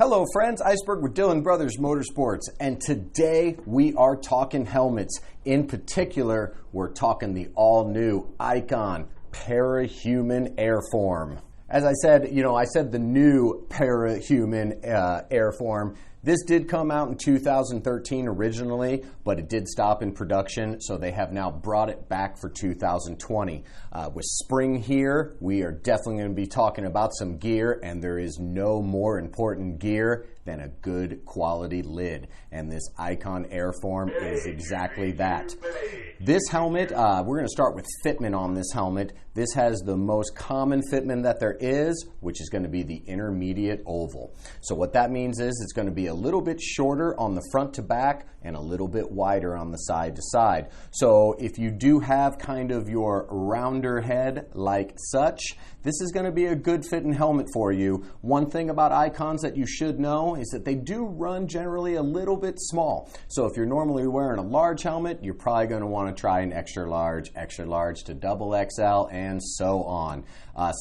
Hello friends, Iceberg with Dillon Brothers Motorsports, and today we are talking helmets. In particular, we're talking the all-new Icon Parahuman Airform. As I said, I said the new Parahuman Airform. This did come out in 2013 originally, but it did stop in production, so they have now brought it back for 2020. With spring here, we are definitely going to be talking about some gear, and there is no more important gear than a good quality lid, and this Icon Airform is exactly that. This helmet, we're going to start with fitment on this helmet. This has the most common fitment that there is, which is going to be the intermediate oval. So what that means is it's going to be a little bit shorter on the front to back and a little bit wider on the side to side. So if you do have kind of your rounder head like such, this is going to be a good fitting helmet for you. One thing about Icons that you should know is that they do run generally a little bit small. So if you're normally wearing a large helmet, you're probably going to want to try an extra large to double XL, and so on.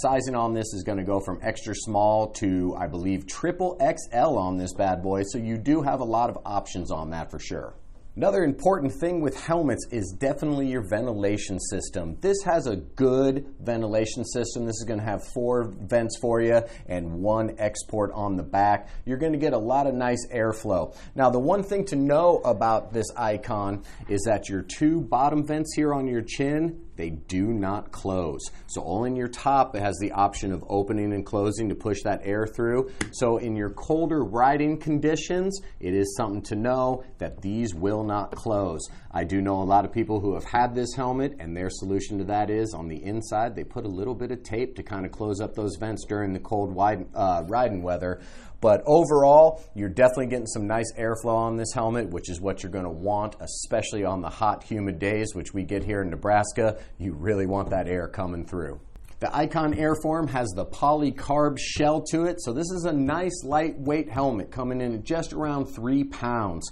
Sizing on this is going to go from extra small to, I believe, triple XL on this bad boy, so you do have a lot of options on that for sure. Another important thing with helmets is definitely your ventilation system. This has a good ventilation system. This is going to have 4 vents for you and 1 export on the back. You're going to get a lot of nice airflow. Now, the one thing to know about this Icon is that your 2 bottom vents here on your chin, they do not close. So only in your top it has the option of opening and closing to push that air through. So in your colder riding conditions, it is something to know that these will not close. I do know a lot of people who have had this helmet, and their solution to that is on the inside they put a little bit of tape to kind of close up those vents during the cold riding weather. But overall, you're definitely getting some nice airflow on this helmet, which is what you're going to want, especially on the hot, humid days, which we get here in Nebraska. You really want that air coming through. The Icon Airform has the polycarb shell to it, so this is a nice lightweight helmet coming in at just around 3 pounds.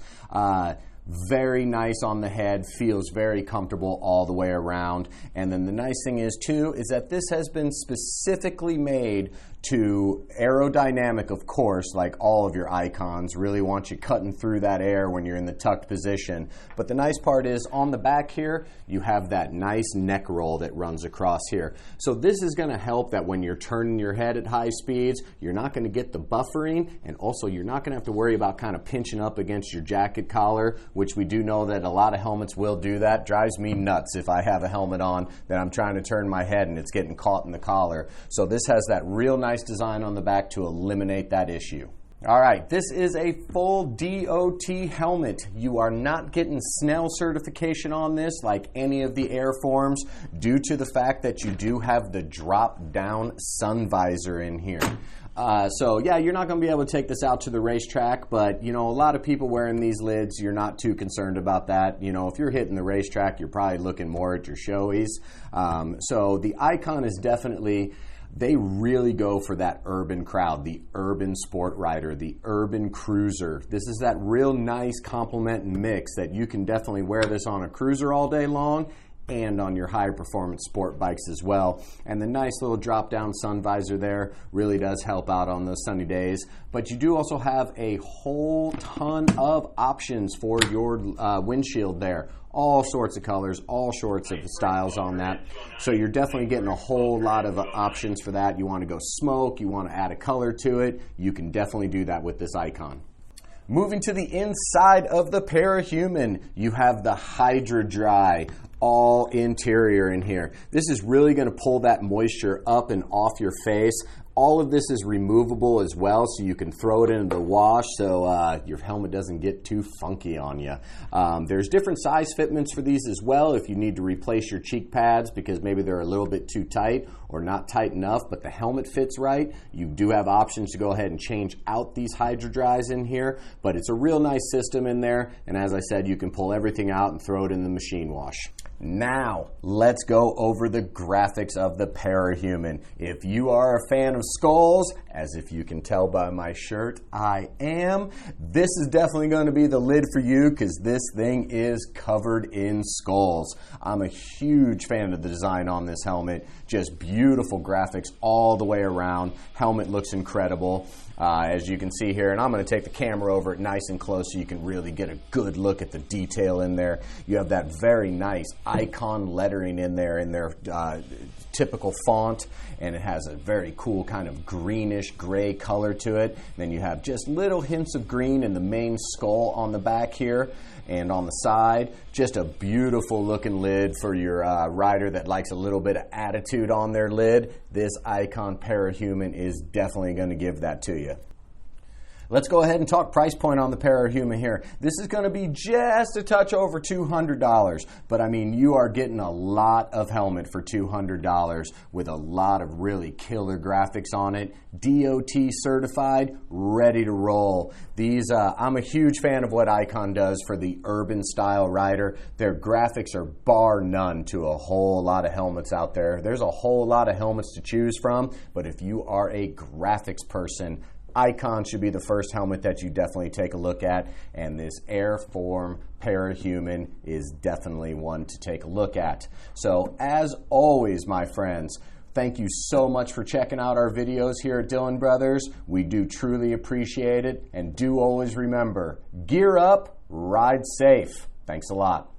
Very nice on the head, feels very comfortable all the way around. And then the nice thing is too, is that this has been specifically made to aerodynamic, of course, like all of your Icons, really want you cutting through that air when you're in the tucked position. But the nice part is on the back here, you have that nice neck roll that runs across here. So this is going to help that when you're turning your head at high speeds, you're not going to get the buffering, and also you're not going to have to worry about kind of pinching up against your jacket collar, which we do know that a lot of helmets will do that. Drives me nuts if I have a helmet on that I'm trying to turn my head and it's getting caught in the collar. So this has that real nice design on the back to eliminate that issue. All right, this is a full DOT helmet. You are not getting Snell certification on this like any of the Airforms due to the fact that you do have the drop-down sun visor in here. So yeah, you're not going to be able to take this out to the racetrack, but a lot of people wearing these lids, you're not too concerned about that. If you're hitting the racetrack, you're probably looking more at your showies. So the Icon is definitely, they really go for that urban crowd, the urban sport rider, the urban cruiser. This is that real nice complement and mix that you can definitely wear this on a cruiser all day long and on your high performance sport bikes as well. And the nice little drop down sun visor there really does help out on those sunny days. But you do also have a whole ton of options for your windshield there. All sorts of colors, all sorts of styles on that. So you're definitely getting a whole lot of options for that. You want to go smoke, you want to add a color to it, you can definitely do that with this Icon. Moving to the inside of the Parahuman, you have the HydraDry all interior in here. This is really going to pull that moisture up and off your face. All of this is removable as well, so you can throw it into the wash so your helmet doesn't get too funky on you. There's different size fitments for these as well if you need to replace your cheek pads because maybe they're a little bit too tight or not tight enough, but the helmet fits right. You do have options to go ahead and change out these HydraDrys in here, but it's a real nice system in there, and as I said, you can pull everything out and throw it in the machine wash. Now, let's go over the graphics of the Parahuman. If you are a fan of skulls, as if you can tell by my shirt, I am, this is definitely going to be the lid for you because this thing is covered in skulls. I'm a huge fan of the design on this helmet. Just beautiful graphics all the way around. Helmet looks incredible. As you can see here, and I'm going to take the camera over it nice and close so you can really get a good look at the detail in there. You have that very nice icon lettering in there in their typical font, and it has a very cool kind of greenish gray color to it. And then you have just little hints of green in the main skull on the back here and on the side. Just a beautiful looking lid for your rider that likes a little bit of attitude on their lid. This Icon Parahuman is definitely going to give that to you. Let's go ahead and talk price point on the Parahuman here. This is going to be just a touch over $200, but I mean, you are getting a lot of helmet for $200 with a lot of really killer graphics on it. DOT certified, ready to roll. These, I'm a huge fan of what Icon does for the urban style rider. Their graphics are bar none to a whole lot of helmets out there. There's a whole lot of helmets to choose from, but if you are a graphics person, Icon should be the first helmet that you definitely take a look at, and this Airform Parahuman is definitely one to take a look at. So as always, my friends, thank you so much for checking out our videos here at Dillon Brothers. We do truly appreciate it, and do always remember, gear up, ride safe. Thanks a lot.